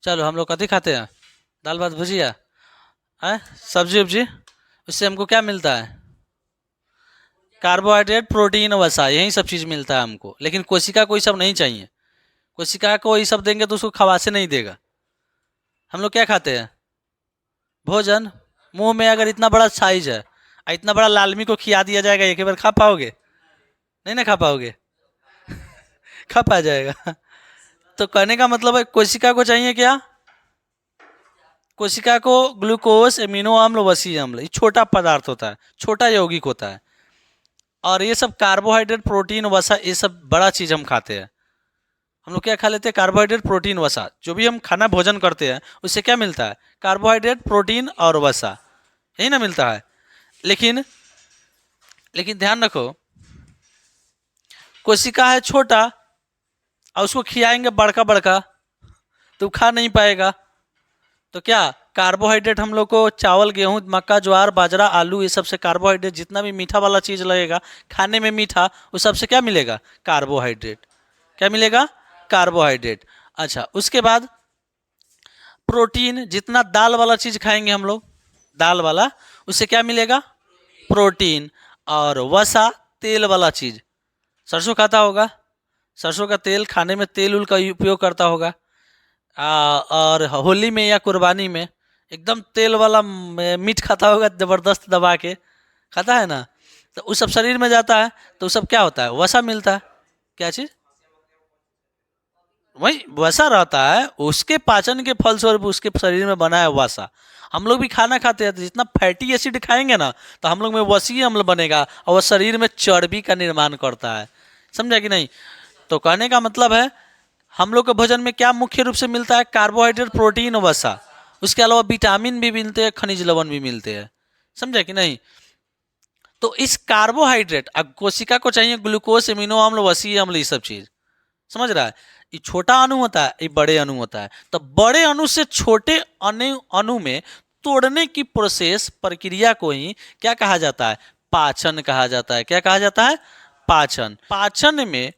चलो हम लोग कथी खाते हैं? दाल भात भुजिया है, सब्जी उब्जी। उससे हमको क्या मिलता है? कार्बोहाइड्रेट, प्रोटीन, वसा, यही सब चीज़ मिलता है हमको। लेकिन कोशिका को ये सब नहीं चाहिए। कोशिका को ये सब देंगे तो उसको खवासे नहीं देगा। हम लोग क्या खाते हैं? भोजन। मुंह में अगर इतना बड़ा साइज है और इतना बड़ा लालमी को खिया दिया जाएगा, एक ही बार खा पाओगे? नहीं ना खा पाओगे। खा पा जाएगा। तो कहने का मतलब है कोशिका को चाहिए क्या? कोशिका को ग्लूकोज, एमिनो अम्ल, वसीय अम्ल, ये छोटा पदार्थ होता है, छोटा यौगिक होता है। और ये सब कार्बोहाइड्रेट, प्रोटीन, वसा, ये सब बड़ा चीज हम खाते हैं। हम लोग क्या खा लेते हैं? कार्बोहाइड्रेट, प्रोटीन, वसा। जो भी हम खाना भोजन करते हैं उससे क्या मिलता है? कार्बोहाइड्रेट, प्रोटीन और वसा, यही ना मिलता है। लेकिन लेकिन ध्यान रखो, कोशिका है छोटा और उसको खिलाएंगे बड़का बड़का, तो खा नहीं पाएगा। तो क्या कार्बोहाइड्रेट हम लोग को चावल, गेहूं, मक्का, ज्वार, बाजरा, आलू, ये सबसे कार्बोहाइड्रेट, जितना भी मीठा वाला चीज लगेगा खाने में मीठा, उस सबसे क्या मिलेगा? कार्बोहाइड्रेट। क्या मिलेगा? कार्बोहाइड्रेट। अच्छा, उसके बाद प्रोटीन, जितना दाल वाला चीज खाएंगे हम लोग, दाल वाला, उससे क्या मिलेगा? प्रोटीन। और वसा, तेल वाला चीज, सरसों खाता होगा, सरसों का तेल, खाने में तेल उल का उपयोग करता होगा। और होली में या कुर्बानी में एकदम तेल वाला मीट खाता होगा, जबरदस्त दबा के खाता है ना। तो उस सब शरीर में जाता है, तो उस सब क्या होता है? वसा मिलता है। क्या चीज? वही वसा रहता है, उसके पाचन के फलस्वरूप उसके शरीर में बना है वसा। हम लोग भी खाना खाते हैं तो जितना फैटी एसिड खाएंगे ना, तो हम लोग में वसीय अम्ल बनेगा और वह शरीर में चर्बी का निर्माण करता है। समझा कि नहीं? तो कहने का मतलब है हम लोग के भोजन में क्या मुख्य रूप से मिलता है? कार्बोहाइड्रेट, प्रोटीन, वसा। उसके अलावा विटामिन भी मिलते हैं, खनिज लवण भी मिलते हैं। समझा कि नहीं? तो इस कार्बोहाइड्रेट, अब कोशिका को चाहिए ग्लूकोज, एमिनो अम्ल, वसीय अम्ल, ये सब चीज। समझ रहा है? ये छोटा अणु होता है, ये बड़े अणु होता है। तो बड़े अणु से छोटे अणु अणु में तोड़ने की प्रोसेस, प्रक्रिया को ही क्या कहा जाता है? पाचन कहा जाता है। क्या कहा जाता है? पाचन। पाचन में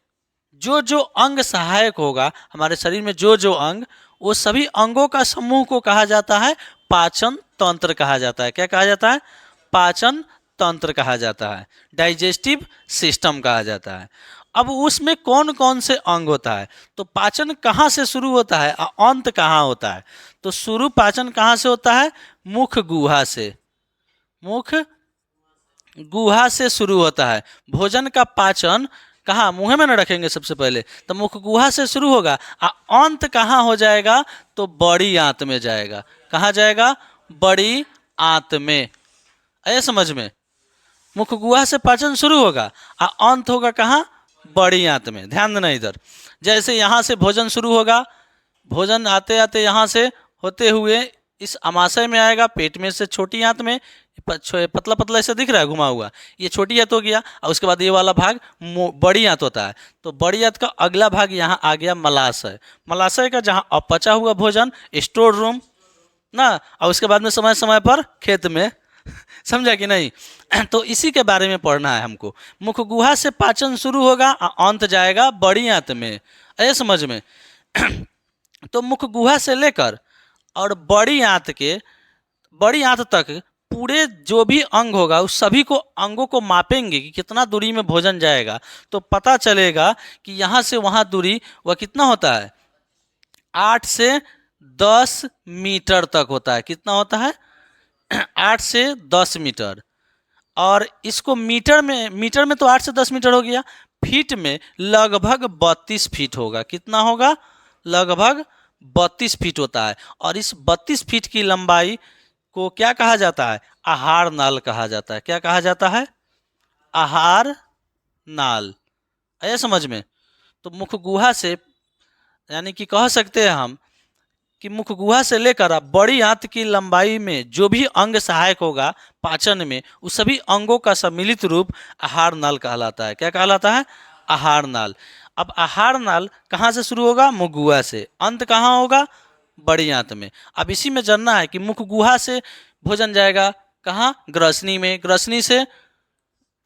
जो जो अंग सहायक होगा हमारे शरीर में, जो जो अंग, वो सभी अंगों का समूह को कहा जाता है पाचन तंत्र कहा जाता है। क्या कहा जाता है? पाचन तंत्र कहा जाता है, डाइजेस्टिव सिस्टम कहा जाता है। अब उसमें कौन कौन से अंग होता है? तो पाचन कहाँ से शुरू होता है और अंत कहाँ होता है? तो शुरू पाचन कहाँ से होता है? मुख गुहा से। मुख गुहा से शुरू होता है। भोजन का पाचन कहाँ? मुंह में न रखेंगे सबसे पहले, तो मुख गुहा से शुरू होगा। अंत कहाँ हो जाएगा? तो बड़ी आंत में जाएगा। कहाँ जाएगा? बड़ी आंत में। आया समझ में? मुख गुहा से पाचन शुरू होगा और अंत होगा कहाँ? बड़ी आंत में। ध्यान देना इधर। जैसे यहाँ से भोजन शुरू होगा, भोजन आते आते यहाँ से होते हुए इस अमाशय में आएगा, पेट में से छोटी आंत में, पतला पतला ऐसा दिख रहा है घुमा हुआ, ये छोटी आंत हो गया। और उसके बाद ये वाला भाग बड़ी आंत होता है। तो बड़ी आंत का अगला भाग यहाँ आ गया मलाशय। मलाशय का जहाँ अपचा हुआ भोजन, स्टोर रूम ना, और उसके बाद में समय समय पर खेत में। समझा कि नहीं? तो इसी के बारे में पढ़ना है हमको। मुख गुहा से पाचन शुरू होगा और अंत जाएगा बड़ी आंत में। ऐसे समझ में? तो मुख गुहा से लेकर और बड़ी आंत तक पूरे जो भी अंग होगा उस सभी को, अंगों को मापेंगे कि कितना दूरी में भोजन जाएगा, तो पता चलेगा कि यहाँ से वहाँ दूरी वह कितना होता है? 8 से 10 मीटर तक होता है। कितना होता है? 8 से 10 मीटर। और इसको मीटर में तो 8 से 10 मीटर हो गया। फीट में लगभग 32 फीट होगा। कितना होगा? लगभग 32 फीट होता है। और इस 32 फीट की लंबाई को क्या कहा जाता है? आहार नाल कहा जाता है। क्या कहा जाता है? आहार नाल। आया समझ में? तो मुख गुहा से, यानी कि कह सकते हैं हम कि मुख गुहा से लेकर आप बड़ी आंत की लंबाई में जो भी अंग सहायक होगा पाचन में, उस सभी अंगों का सम्मिलित रूप आहार नाल कहलाता है। क्या कहलाता है? आहार नाल। अब आहार नाल कहाँ से शुरू होगा? मुख गुहा से। अंत कहाँ होगा? बड़ी आंत में। अब इसी में जानना है कि मुख गुहा से भोजन जाएगा कहाँ? ग्रसनी में। ग्रसनी से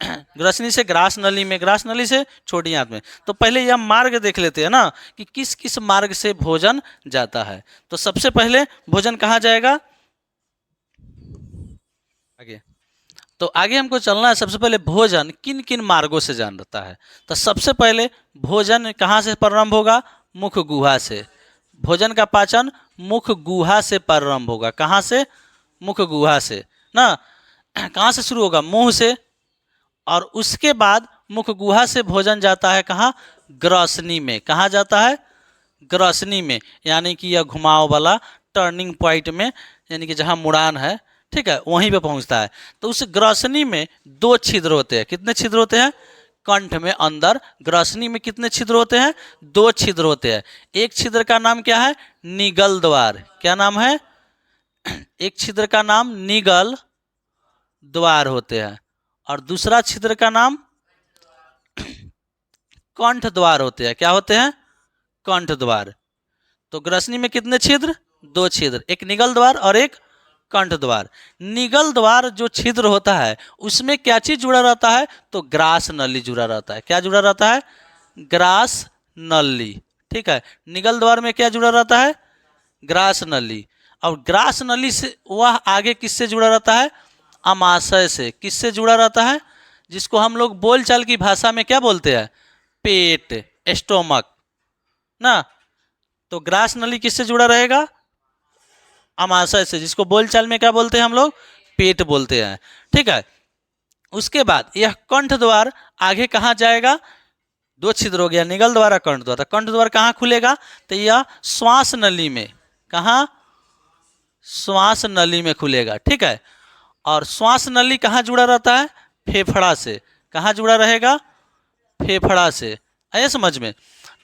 ग्रसनी से ग्रास नली में, ग्रास नली से छोटी आंत में। तो पहले यह मार्ग देख लेते हैं ना कि किस किस मार्ग से भोजन जाता है। तो सबसे पहले भोजन कहाँ जाएगा, आगे। तो आगे हमको चलना है, सबसे पहले भोजन किन किन मार्गों से जाता है। तो सबसे पहले भोजन कहाँ से प्रारंभ होगा, मुख गुहा से। भोजन का पाचन मुख गुहा से प्रारंभ होगा। कहाँ से, मुख गुहा से ना। कहाँ से शुरू होगा, मुंह से, और उसके बाद मुख गुहा से भोजन जाता है कहाँ, ग्रसनी में। कहाँ जाता है, ग्रसनी में, यानी कि यह घुमाव वाला टर्निंग पॉइंट में, यानी कि जहाँ मुड़ान है, ठीक है, वहीं पे पहुंचता है। तो उस ग्रसनी में दो छिद्र होते हैं। कितने छिद्र होते हैं, कंठ में अंदर ग्रसनी में कितने छिद्र होते हैं, दो छिद्र होते हैं। एक छिद्र का नाम क्या है, निगल द्वार। क्या नाम है, एक छिद्र का नाम निगल द्वार होते हैं, और दूसरा छिद्र का नाम कंठ द्वार होते हैं। क्या होते हैं, कंठ द्वार। तो ग्रसनी में कितने छिद्र, दो छिद्र, एक निगल द्वार और एक कंठ द्वार। निगल द्वार जो छिद्र होता है उसमें क्या चीज जुड़ा रहता है, तो ग्रास नली जुड़ा रहता है। क्या जुड़ा रहता है, ग्रास नली। ठीक है, निगल द्वार में क्या जुड़ा रहता है, ग्रास नली। और ग्रास नली से वह आगे किससे जुड़ा रहता है, अमाशय से। किससे जुड़ा रहता है, जिसको हम लोग बोलचाल की भाषा में क्या बोलते हैं, पेट, स्टोमक ना। तो ग्रास नली किससे जुड़ा रहेगा, अमाशय से, जिसको बोलचाल में क्या बोलते हैं हम लोग, पेट बोलते हैं। ठीक है, उसके बाद यह कंठ द्वार आगे कहाँ जाएगा, दो छिद्र हो गया, निगल द्वार, कंठ द्वार। कंठ द्वार कहाँ खुलेगा, तो यह श्वास नली में। कहाँ, श्वास नली में खुलेगा। ठीक है, और श्वास नली कहाँ जुड़ा रहता है, फेफड़ा से। कहाँ जुड़ा रहेगा, फेफड़ा से। आया समझ में।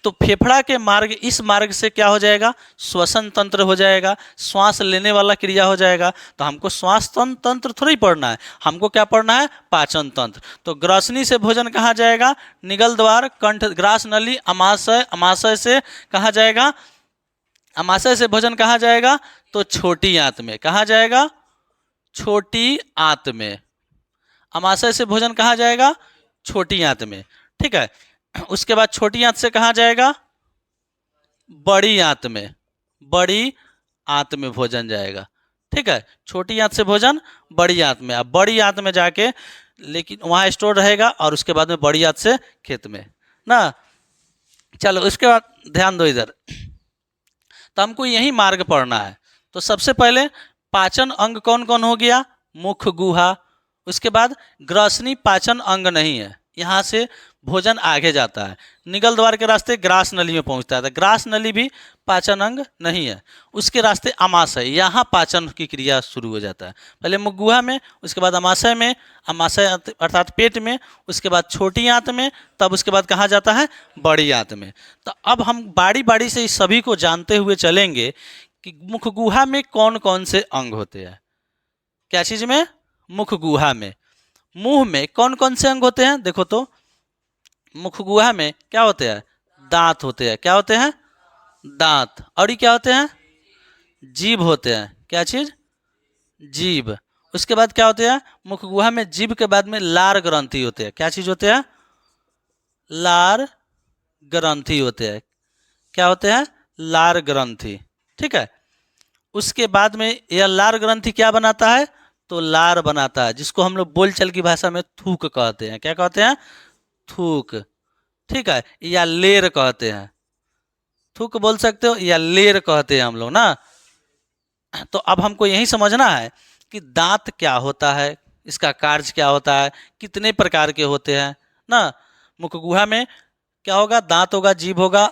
तो फेफड़ा के मार्ग, इस मार्ग से क्या हो जाएगा, श्वसन तंत्र हो जाएगा, श्वास लेने वाला क्रिया हो जाएगा। तो हमको श्वास तंत्र थोड़ी पढ़ना है, हमको क्या पढ़ना है, पाचन तंत्र। तो ग्रसनी से भोजन कहाँ जाएगा, निगल द्वार, कंठ, ग्रास नली, अमाशय। अमाशय से कहाँ जाएगा, अमाशय से भोजन कहाँ जाएगा, तो छोटी आंत में। कहाँ जाएगा, छोटी आंत में। अमाशय से भोजन कहाँ जाएगा, छोटी आंत में। ठीक है, उसके बाद छोटी आंत से कहाँ जाएगा, बड़ी आंत में। बड़ी आंत में भोजन जाएगा। ठीक है, छोटी आंत से भोजन बड़ी आंत में। अब बड़ी आंत में जाके लेकिन वहाँ स्टोर रहेगा, और उसके बाद में बड़ी आंत से खेत में ना। चलो उसके बाद ध्यान दो इधर। तो हमको यही मार्ग पढ़ना है। तो सबसे पहले पाचन अंग कौन कौन हो गया, मुख गुहा। उसके बाद ग्रसनी पाचन अंग नहीं है, यहाँ से भोजन आगे जाता है, निगल द्वार के रास्ते ग्रास नली में पहुँचता है। तो ग्रास नली भी पाचन अंग नहीं है, उसके रास्ते अमाशय, यहाँ पाचन की क्रिया शुरू हो जाता है। पहले मुख गुहा में, उसके बाद अमाशय में, अमाशय अर्थात पेट में, उसके बाद छोटी आंत में, तब उसके बाद कहाँ जाता है, बड़ी आंत में। तो अब हम बारी बारी से इस सभी को जानते हुए चलेंगे कि मुख गुहा में कौन कौन से अंग होते हैं। क्या चीज में, मुख गुहा में। मुंह में कौन कौन से अंग होते हैं, देखो तो। मुख गुहा में क्या होते हैं, दांत होते हैं। क्या होते हैं, दांत। और ये क्या होते हैं, जीभ होते हैं। क्या चीज, जीभ। उसके बाद क्या होते हैं, मुख गुहा में जीभ के बाद में लार ग्रंथि होते हैं। क्या चीज होते हैं, लार ग्रंथि होते हैं। क्या होते हैं, लार ग्रंथि। ठीक है, उसके बाद में यह लार ग्रंथि क्या बनाता है, तो लार बनाता है, जिसको हम लोग बोलचाल की भाषा में थूक कहते हैं। क्या कहते हैं, थूक। ठीक है, या लेर कहते हैं। थूक बोल सकते हो, या लेर कहते हैं हम लोग ना। तो अब हमको यही समझना है कि दांत क्या होता है, इसका कार्य क्या होता है, कितने प्रकार के होते हैं ना। मुख गुहा में क्या होगा, दांत होगा, जीभ होगा,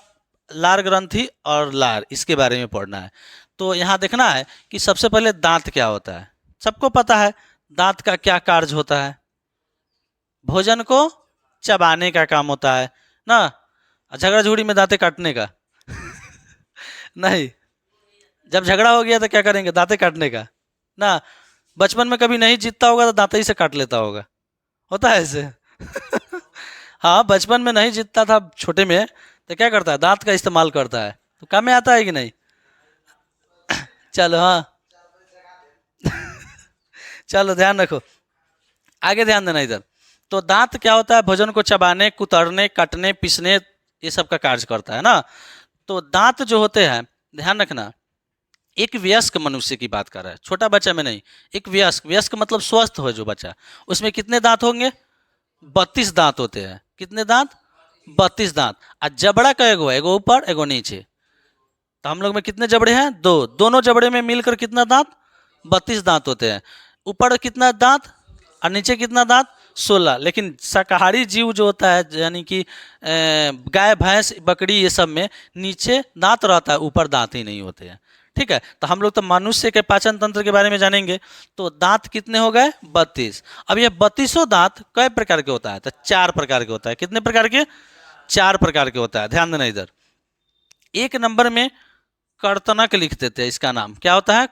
लार ग्रंथि और लार, इसके बारे में पढ़ना है। तो यहाँ देखना है कि सबसे पहले दांत क्या होता है। सबको पता है दांत का क्या कार्य होता है, भोजन को चबाने का काम होता है ना। झगड़ा झूड़ी में दांतें काटने का नहीं, जब झगड़ा हो गया तो क्या करेंगे, दांतें काटने का ना। बचपन में कभी नहीं जीतता होगा तो दांते ही से काट लेता होगा, होता है ऐसे हाँ, बचपन में नहीं जीतता था छोटे में, तो क्या करता है, दांत का इस्तेमाल करता है। तो काम में आता है कि नहीं चलो हाँ चलो ध्यान रखो, आगे ध्यान देना इधर। तो दांत क्या होता है, भोजन को चबाने, कुतरने, कटने, पीसने, ये सब का कार्य करता है ना। तो दांत जो होते हैं, ध्यान रखना, एक वयस्क मनुष्य की बात कर रहा है, छोटा बच्चा में नहीं। एक वयस्क, वयस्क मतलब स्वस्थ हो जो बच्चा, उसमें कितने दांत होंगे? 32 दांत होते हैं। कितने दांत? 32 दांत। और जबड़ा का एगो, एगो ऊपर एगो नीचे। तो हम लोग में कितने जबड़े हैं? दो। दोनों जबड़े में मिलकर कितना दांत? 32 दांत होते हैं। ऊपर कितना दांत और नीचे कितना दांत? 16। लेकिन शाकाहारी जीव जो होता है, यानी कि गाय, भैंस, बकरी, ये सब में नीचे दांत रहता है, ऊपर दांत ही नहीं होते हैं। ठीक है, तो हम लोग तो मनुष्य के पाचन तंत्र के बारे में जानेंगे। तो दांत कितने हो गए? 32। अब ये 32 दांत कई प्रकार के होता है? तो 4 प्रकार के होता है। कितने प्रकार के? 4 प्रकार के होता है। ध्यान देना इधर। एक नंबर में कर्तनक लिख देते हैं। इसका नाम क्या होता है?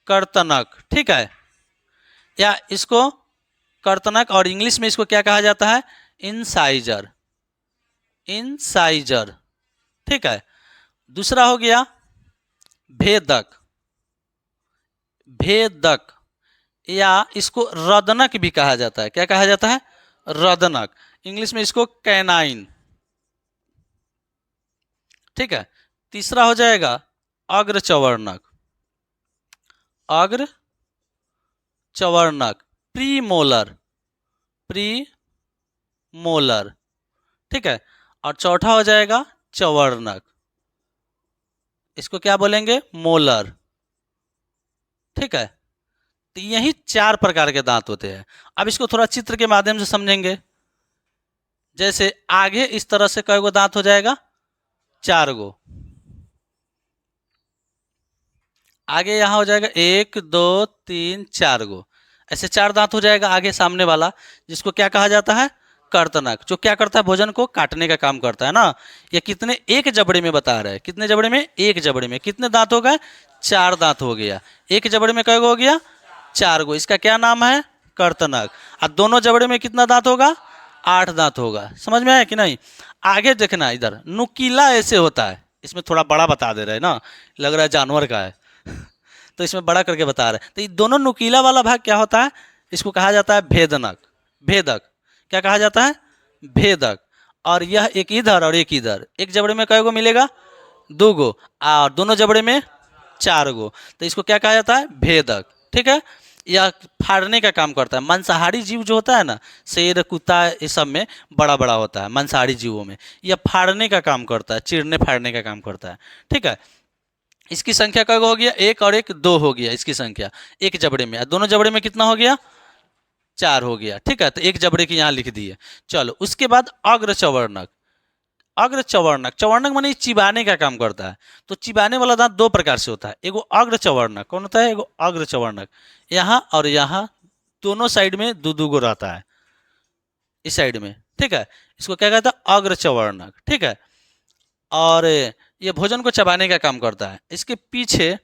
कर्तनक। ठीक है, या इसको कर्तनक, और इंग्लिश में इसको क्या कहा जाता है? इंसाइजर। इंसाइजर। ठीक है। दूसरा हो गया भेदक। भेदक, या इसको रदनक भी कहा जाता है। क्या कहा जाता है? रदनक। इंग्लिश में इसको कैनाइन। ठीक है। तीसरा हो जाएगा अग्रचवर्णक। अग्र चवर्णक, प्रीमोलर। प्रीमोलर। ठीक है। और चौथा हो जाएगा चवर्णक। इसको क्या बोलेंगे? मोलर। ठीक है। तो यही 4 प्रकार के दांत होते हैं। अब इसको थोड़ा चित्र के माध्यम से समझेंगे। जैसे आगे इस तरह से कई गो दांत हो जाएगा? 4 गो। आगे यहां हो जाएगा 1 2 3 4 गो। ऐसे 4 दांत हो जाएगा आगे सामने वाला, जिसको क्या कहा जाता है? कर्तनक। जो क्या करता है? भोजन को काटने का काम करता है ना। ये कितने? एक जबड़े में बता रहे हैं। कितने जबड़े में? एक जबड़े में। कितने दांत हो गए? 4 दांत हो गया। एक जबड़े में कई गो हो गया? 4 गो। इसका क्या नाम है? कर्तनक। और दोनों जबड़े में कितना दांत होगा? 8 दांत होगा। समझ में आया कि नहीं? आगे देखना इधर, नुकीला ऐसे होता है। इसमें थोड़ा बड़ा बता दे रहे हैं ना, लग रहा है जानवर का है तो इसमें बड़ा करके बता रहे हैं। तो ये दोनों नुकीला वाला भाग क्या होता है? इसको कहा जाता है भेदनक। भेदक। क्या कहा जाता है? भेदक। और यह एक इधर और एक इधर। एक जबड़े में कई गो मिलेगा? 2 गो। और दोनों जबड़े में 4 गो। तो इसको क्या कहा जाता है? भेदक। ठीक है। यह फाड़ने का काम करता है। मांसाहारी जीव जो होता है ना, शेर, कुत्ता, ये सब में बड़ा बड़ा होता है। मांसाहारी जीवों में यह फाड़ने का काम करता है, चीरने फाड़ने का काम करता है। ठीक है। इसकी संख्या कब हो गया? 1 और 1 2 हो गया इसकी संख्या एक जबड़े में। दोनों जबड़े में कितना हो गया? 4 हो गया। ठीक है, तो एक जबड़े की यहाँ लिख दिए। चलो, उसके बाद अग्रचवर्णक। अग्रचवर्णक, चवर्णक माने चिबाने का काम करता है। तो चिबाने वाला दांत 2 प्रकार से होता है। एगो अग्रचवर्णक कौन होता है? एगो अग्रचवर्णक यहाँ और यहाँ दोनों साइड में 2 गो रहता है, इस साइड में। ठीक है, इसको क्या कहता है? अग्रचवर्णक। ठीक है। और ये भोजन को चबाने का काम करता है। इसके पीछे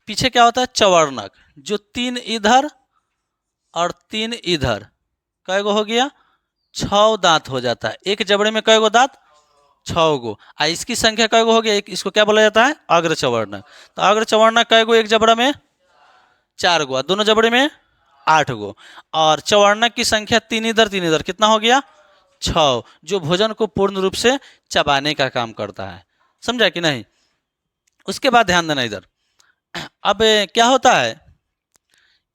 पीछे क्या होता है? चवर्णक, जो 3 इधर और 3 इधर। कई गो हो गया? 6 दांत हो जाता है। एक जबड़े में कई गो दांत? 6 गो। आ इसकी संख्या कई गो हो गया? इसको क्या बोला जाता है? अग्रचवर्णक। तो अग्रचवर्णक कई गो? एक जबड़ा में 4 गो, दोनों जबड़े में 8 गो। और चवर्णक की संख्या 3 इधर 3 इधर, कितना हो गया? 6, जो भोजन को पूर्ण रूप से चबाने का काम करता है। समझा कि नहीं? उसके बाद ध्यान देना इधर। अब क्या होता है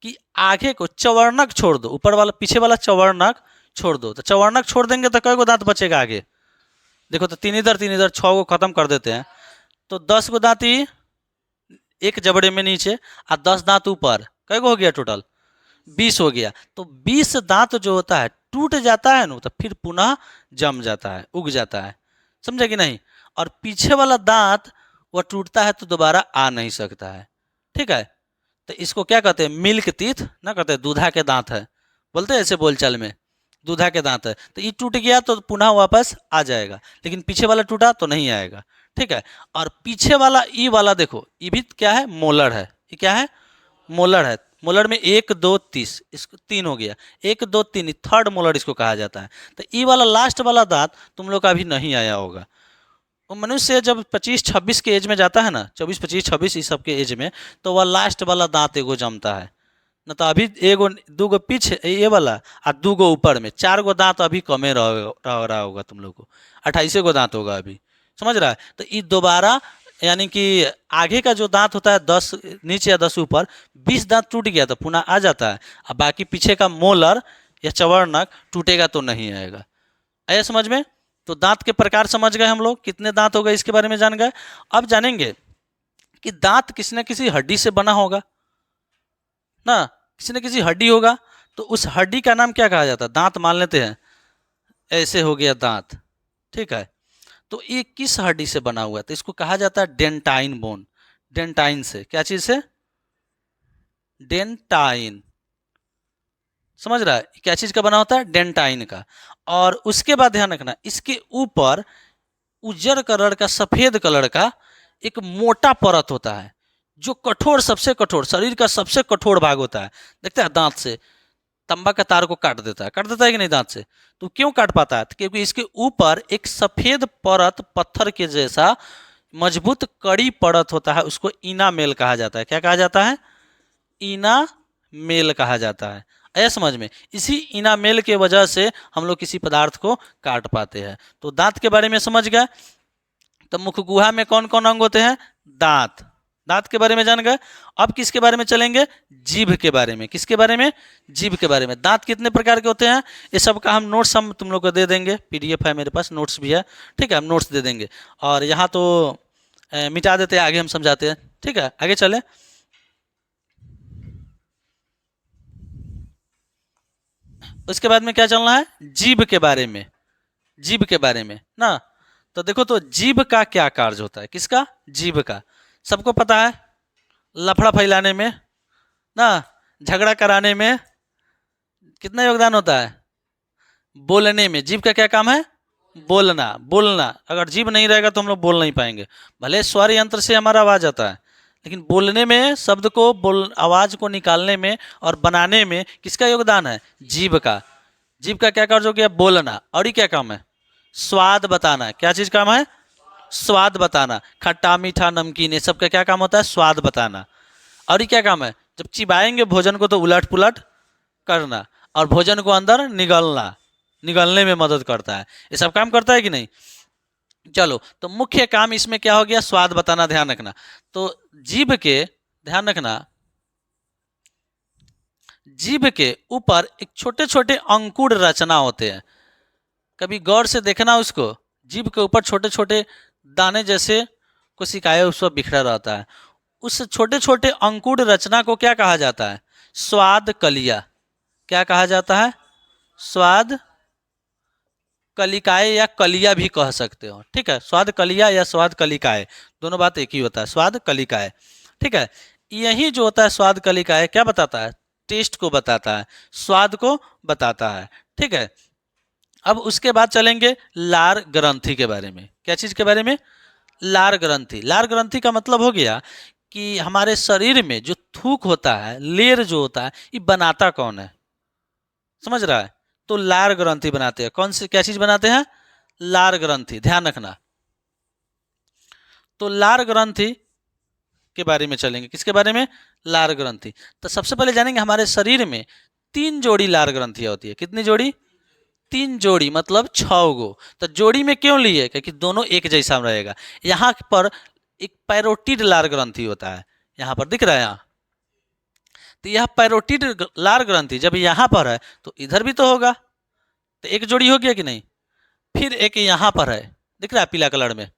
कि आगे को चवर्णक छोड़ दो, ऊपर वाला पीछे वाला चवर्णक छोड़ दो। तो चवर्णक छोड़ देंगे तो कई गो दांत बचेगा आगे? देखो, तो 3 इधर 3 इधर, 6 गो खत्म कर देते हैं। तो 10 गो दांत ही एक जबड़े में नीचे, और 10 दांत ऊपर। कई गो हो गया टोटल? 20 हो गया। तो 20 दांत जो होता है टूट जाता है ना, तो फिर पुनः जम जाता है, उग जाता है। समझे कि नहीं? और पीछे वाला दांत वह टूटता है तो दोबारा आ नहीं सकता है। ठीक है। तो इसको क्या कहते हैं? मिल्क टीथ ना कहते हैं, दूधा के दांत है बोलते हैं ऐसे बोलचाल में। दूधा के दांत है, तो ये टूट गया तो पुनः वापस आ जाएगा, लेकिन पीछे वाला टूटा तो नहीं आएगा। ठीक है। और पीछे वाला ई वाला देखो, ये भी क्या है? मोलर है। ये क्या है? मोलर है। मोलर में 1 2 30, इसको 3 हो गया। 1 2 3, थर्ड मोलर इसको कहा जाता है। तो ई वाला लास्ट वाला दांत तुम लोग का अभी नहीं आया होगा। वो मनुष्य जब 25-26 के एज में जाता है ना, 24 25 26 इस सब के एज में, तो वह लास्ट वाला दांत एगो जमता है। न तो अभी एगो दूगो पीछे ये वाला आ दूगो ऊपर में, 4 गो दांत अभी कमे रहा होगा तुम लोग को, 28 गो दांत होगा अभी, समझ रहा है। तो ये दोबारा यानी कि आगे का जो दांत होता है 10 नीचे या 10 ऊपर, 20 दांत टूट गया तो पुनः आ जाता है। अब बाकी पीछे का मोलर या चवर्णक टूटेगा तो नहीं आएगा। आया समझ में। तो दांत के प्रकार समझ गए हम लोग, कितने दांत हो गए इसके बारे में जान गए। अब जानेंगे कि दांत किसी न किसी हड्डी से बना होगा ना, किसी न किसी हड्डी होगा, तो उस हड्डी का नाम क्या कहा जाता है। दांत मान लेते हैं, ऐसे हो गया दांत, ठीक है। तो ये किस हड्डी से बना हुआ है, तो इसको कहा जाता है डेंटाइन बोन। डेंटाइन से, क्या चीज से, डेंटाइन, समझ रहा है क्या चीज का बना होता है, डेंटाइन का। और उसके बाद ध्यान रखना, इसके ऊपर उज्जर कलर का, सफेद कलर का एक मोटा परत होता है, जो कठोर, सबसे कठोर, शरीर का सबसे कठोर भाग होता है। देखते हैं दांत से तंबा का तार को काट देता है कि नहीं दांत से। तो क्यों काट पाता है, तो क्योंकि इसके ऊपर एक सफेद परत, पत्थर के जैसा मजबूत कड़ी परत होता है, उसको इनामेल कहा जाता है। क्या कहा जाता है, इनामेल कहा जाता है। ऐसा समझ में, इसी इनामेल के वजह से हम लोग किसी पदार्थ को काट पाते हैं। तो दांत के बारे में समझ गए। तो मुख गुहा में कौन कौन अंग होते हैं, दांत, दांत के बारे में जान गए। अब किसके बारे में चलेंगे, जीभ के बारे में। किसके बारे में, जीभ के बारे में। दांत कितने प्रकार के होते हैं, ये सब का हम नोट्स हम तुम लोग को दे देंगे, पीडीएफ है मेरे पास, नोट्स भी है, ठीक है, हम नोट्स दे देंगे। और यहाँ तो मिटा देते हैं, आगे हम समझाते हैं, ठीक है, आगे चले। उसके बाद में क्या चलना है, जीभ के बारे में, जीभ के बारे में ना। तो देखो, तो जीभ का क्या कार्य होता है, किसका, जीभ का। सबको पता है, लफड़ा फैलाने में ना, झगड़ा कराने में कितना योगदान होता है, बोलने में। जीभ का क्या काम है, बोलना, बोलना। अगर जीभ नहीं रहेगा तो हम लोग बोल नहीं पाएंगे। भले स्वर यंत्र से हमारा आवाज आता है, लेकिन बोलने में, शब्द को बोल, आवाज को निकालने में और बनाने में किसका योगदान है, जीभ का। जीभ का क्या कार्य हो गया, बोलना। और ये क्या काम है, स्वाद बताना। क्या चीज काम है, स्वाद बताना। खट्टा मीठा नमकीन, ये सब का क्या काम होता है, स्वाद बताना। और ये क्या काम है, जब चिबाएंगे भोजन को तो उलट पुलट करना, और भोजन को अंदर निगलना, निगलने में मदद करता है। ये सब काम करता है कि नहीं। चलो, तो मुख्य काम इसमें क्या हो गया, स्वाद बताना, ध्यान रखना। तो जीभ के, ध्यान रखना, जीभ के ऊपर एक छोटे छोटे अंकुर रचना होते हैं। कभी गौर से देखना उसको, जीभ के ऊपर छोटे छोटे दाने जैसे कोशिकाएं उस पर बिखरा रहता है। उस छोटे छोटे अंकुर रचना को क्या कहा जाता है, स्वाद कलिया। क्या कहा जाता है, स्वाद कलिकाएं, या कलिया भी कह सकते हो, ठीक है। स्वाद कलिया या स्वाद कलिकाएं, दोनों बात एक ही होता है, स्वाद कलिकाएं, ठीक है। यही जो होता है स्वाद कलिकाएं, क्या बताता है, टेस्ट को बताता है, स्वाद को बताता है, ठीक है। अब उसके बाद चलेंगे लार ग्रंथि के बारे में। क्या चीज के बारे में, लार ग्रंथि। लार ग्रंथि का मतलब हो गया कि हमारे शरीर में जो थूक होता है, लेर जो होता है, ये बनाता कौन है, समझ रहा है। तो लार ग्रंथि बनाते हैं। कौन से, क्या चीज बनाते हैं, लार ग्रंथि, ध्यान रखना। तो लार ग्रंथि के बारे में चलेंगे, किसके बारे में, लार ग्रंथि। तो सबसे पहले जानेंगे हमारे शरीर में 3 जोड़ी लार ग्रंथियां होती है। कितनी जोड़ी, 3 जोड़ी, मतलब 6 गो। तो जोड़ी में क्यों लिए, क्योंकि दोनों एक जैसा रहेगा। यहाँ पर एक पैरोटिड लार ग्रंथि होता है, यहाँ पर दिख रहा है यहाँ। तो यह पैरोटिड लार ग्रंथि जब यहाँ पर है तो इधर भी तो होगा, तो एक जोड़ी हो गया कि नहीं। फिर एक यहाँ पर है, दिख रहा है पीला कलर में,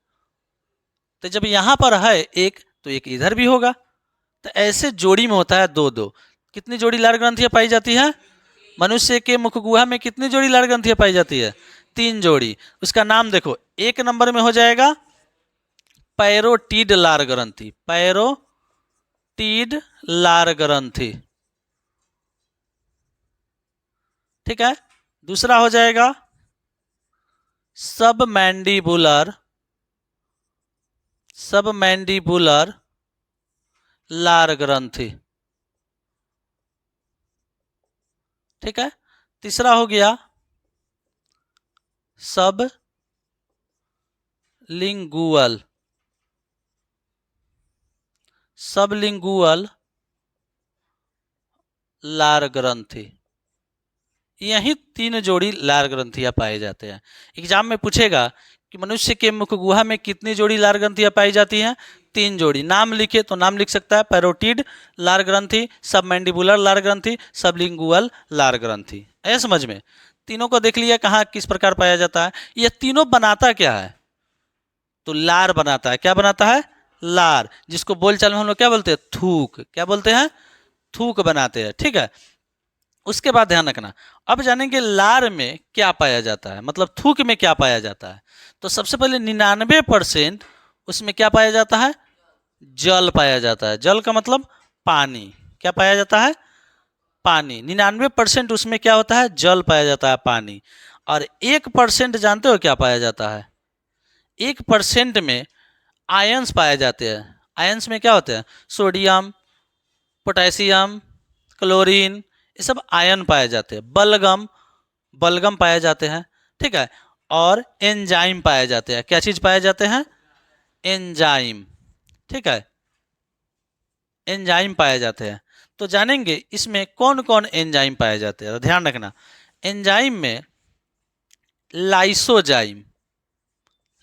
तो जब यहाँ पर है एक, तो एक इधर भी होगा। तो ऐसे जोड़ी में होता है 2-2। कितनी जोड़ी लार ग्रंथियां पाई जाती है, मनुष्य के मुख गुहा में कितनी जोड़ी लार ग्रंथियां पाई जाती है, 3 जोड़ी। उसका नाम देखो, 1 नंबर में हो जाएगा पैरोटिड लार ग्रंथि, पैरोटिड लार ग्रंथि, ठीक है। दूसरा हो जाएगा सब मैंडिबुलर, सब मैंडिबुलर लार ग्रंथि, ठीक है। तीसरा हो गया सब लिंगुअल, सब लिंगुअल लार ग्रंथि। यही 3 जोड़ी लार ग्रंथियां पाए जाते हैं। एग्जाम में पूछेगा कि मनुष्य के मुख गुहा में कितनी जोड़ी लार ग्रंथियां पाई जाती हैं? 3 जोड़ी। नाम लिखे तो नाम लिख सकता है, पैरोटिड लार ग्रंथि, सबमैंडिबुलर लार ग्रंथि, सबलिंगुअल लार ग्रंथि। है समझ में? तीनों को देख लिया कहाँ किस प्रकार पाया जाता है। ये तीनों बनाता क्या है? तो लार बनाता है। क्या बनाता है? लार, जिसको बोलचाल में हम लोग क्या बोलते हैं? थूक। क्या बोलते हैं? थूक बनाते हैं। ठीक है। उसके बाद ध्यान रखना, अब जानेंगे लार में क्या पाया जाता है, मतलब थूक में क्या पाया जाता है। तो सबसे पहले 99% उसमें क्या पाया जाता है? जल पाया जाता है। जल का मतलब पानी। क्या पाया जाता है? पानी। 99% उसमें क्या होता है? जल पाया जाता है, पानी। और 1% जानते हो क्या पाया जाता है? 1% में आयंस पाए जाते हैं। आयंस में क्या होते हैं? सोडियम, पोटेशियम, क्लोरीन, ये सब आयन पाए जाते हैं। बलगम, बलगम पाए जाते हैं। ठीक है। और एंजाइम पाए जाते हैं। क्या चीज पाए जाते हैं? एंजाइम। ठीक है। एंजाइम पाए जाते हैं। तो जानेंगे इसमें कौन कौन एंजाइम पाए जाते हैं। तो ध्यान रखना, एंजाइम में लाइसोजाइम,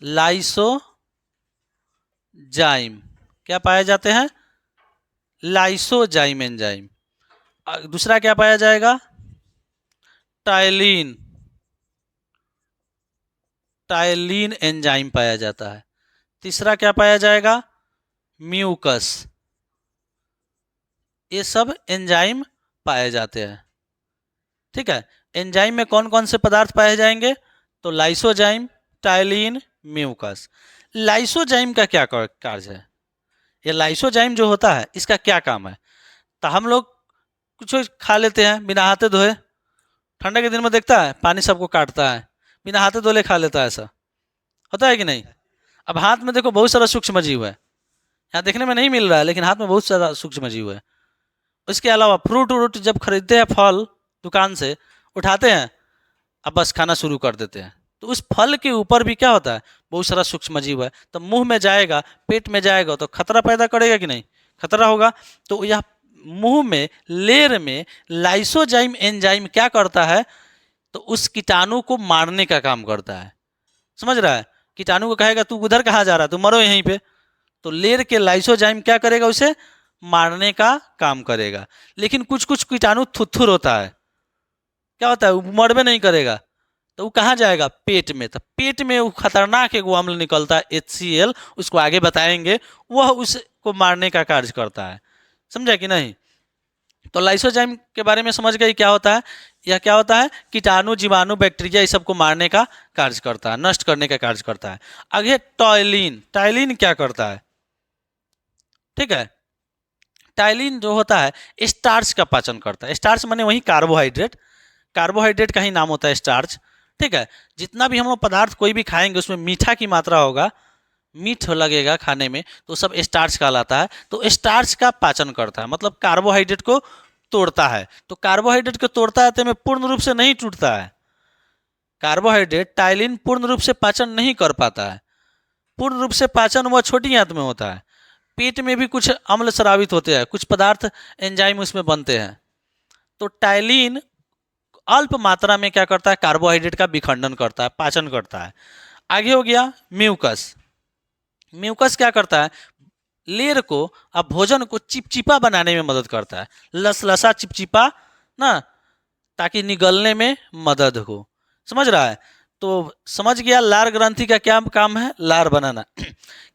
लाइसोजाइम क्या पाए जाते हैं? Lysozyme enzyme. दूसरा क्या पाया जाएगा? टाइलिन, टाइलिन एंजाइम पाया जाता है। तीसरा क्या पाया जाएगा? म्यूकस। ये सब एंजाइम पाए जाते हैं। ठीक है। एंजाइम में कौन कौन से पदार्थ पाए जाएंगे? तो लाइसोजाइम, टाइलिन, म्यूकस। लाइसोजाइम का क्या कार्य है? ये लाइसोजाइम जो होता है इसका क्या काम है? तो हम लोग कुछ खा लेते हैं बिना हाथे धोए। ठंडा के दिन में देखता है पानी सबको काटता है, बिना हाथे धोले खा लेता है। ऐसा होता है कि नहीं? अब हाथ में देखो बहुत सारा सूक्ष्म जीव है, यहाँ देखने में नहीं मिल रहा है लेकिन हाथ में बहुत सारा सूक्ष्म जीव है। इसके अलावा फ्रूट व्रूट जब खरीदते हैं, फल दुकान से उठाते हैं, अब बस खाना शुरू कर देते हैं। तो उस फल के ऊपर भी क्या होता है? बहुत सारा सूक्ष्म जीव है। तो मुंह में जाएगा, पेट में जाएगा तो खतरा पैदा करेगा कि नहीं? खतरा होगा। तो यह मुंह में, लेर में लाइसोजाइम एंजाइम क्या करता है? तो उस कीटाणु को मारने का काम करता है। समझ रहा है? कीटाणु को कहेगा तू उधर कहाँ जा रहा है, तू मरो यहीं पे। तो लेर के लाइसोजाइम क्या करेगा? उसे मारने का काम करेगा। लेकिन कुछ कुछ कीटाणु थुथुर होता है। क्या होता है? वो मरबे नहीं करेगा। तो वो कहाँ जाएगा? पेट में। तो पेट में वो खतरनाक एक वो अम्ल निकलता है HCl, उसको आगे बताएंगे, वह उसको मारने का कार्य करता है। समझा कि नहीं? तो लाइसोजाइम के बारे में समझ गए क्या होता है? यह क्या होता है? कीटाणु, जीवाणु, बैक्टीरिया ये सबको मारने का कार्य करता है, नष्ट करने का कार्य करता है। आगे टॉयलिन। टाइलिन क्या करता है? ठीक है। टाइलिन जो होता है स्टार्च का पाचन करता है। स्टार्च माने वही कार्बोहाइड्रेट, कार्बोहाइड्रेट का ही नाम होता है स्टार्च। ठीक है। जितना भी हम लोग पदार्थ कोई भी खाएंगे उसमें मीठा की मात्रा होगा, मीठ लगेगा खाने में, तो सब स्टार्च कहलाता है। तो स्टार्च का पाचन करता है, मतलब कार्बोहाइड्रेट को तोड़ता है। तो कार्बोहाइड्रेट को तोड़ता है तो में पूर्ण रूप से नहीं टूटता है। कार्बोहाइड्रेट टाइलिन पूर्ण रूप से पाचन नहीं कर पाता है। पूर्ण रूप से पाचन वह छोटी आंत में होता है। पेट में भी कुछ अम्ल स्रावित होते हैं, कुछ पदार्थ एंजाइम उसमें बनते हैं। तो टाइलिन अल्प मात्रा में क्या करता है? कार्बोहाइड्रेट का विखंडन करता है, पाचन करता है। आगे हो गया म्यूकस। म्यूकस क्या करता है? लेर को, अब भोजन को चिपचिपा बनाने में मदद करता है, लसलसा चिपचिपा ना, ताकि निगलने में मदद हो। समझ रहा है? तो समझ गया लार ग्रंथि का क्या काम है? लार बनाना।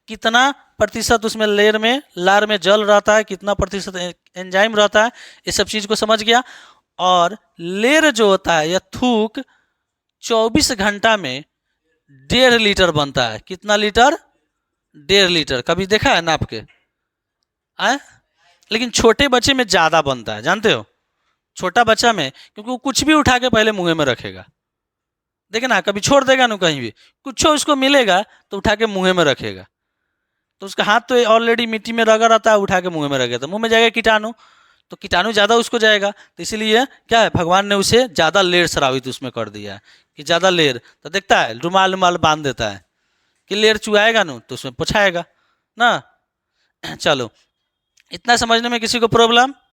कितना प्रतिशत उसमें लेर में, लार में जल रहता है, कितना प्रतिशत एंजाइम रहता है, ये सब चीज को समझ गया। और लेर जो होता है, यह थूक 24 घंटा में 1.5 लीटर बनता है। कितना लीटर? 1.5 लीटर। कभी देखा है नाप के? आए? लेकिन छोटे बच्चे में ज्यादा बनता है, जानते हो? छोटा बच्चा में, क्योंकि वो कुछ भी उठा के पहले मुंह में रखेगा। देखे ना, कभी छोड़ देगा ना कहीं भी, कुछ उसको मिलेगा तो उठा के मुंह में रखेगा। तो उसका हाथ तो ऑलरेडी मिट्टी में रगा रहता है, उठा के मुंह में रखेगा तो मुंह में जाएगा कीटाणु, तो कीटाणु ज्यादा उसको जाएगा। तो इसीलिए क्या है, भगवान ने उसे ज्यादा लेर स्रावित उसमें कर दिया है कि ज्यादा लेर। तो देखता है रुमाल रुमाल बांध देता है कि लेर चुआएगा ना तो उसमें पुछाएगा ना। चलो, इतना समझने में किसी को प्रॉब्लम?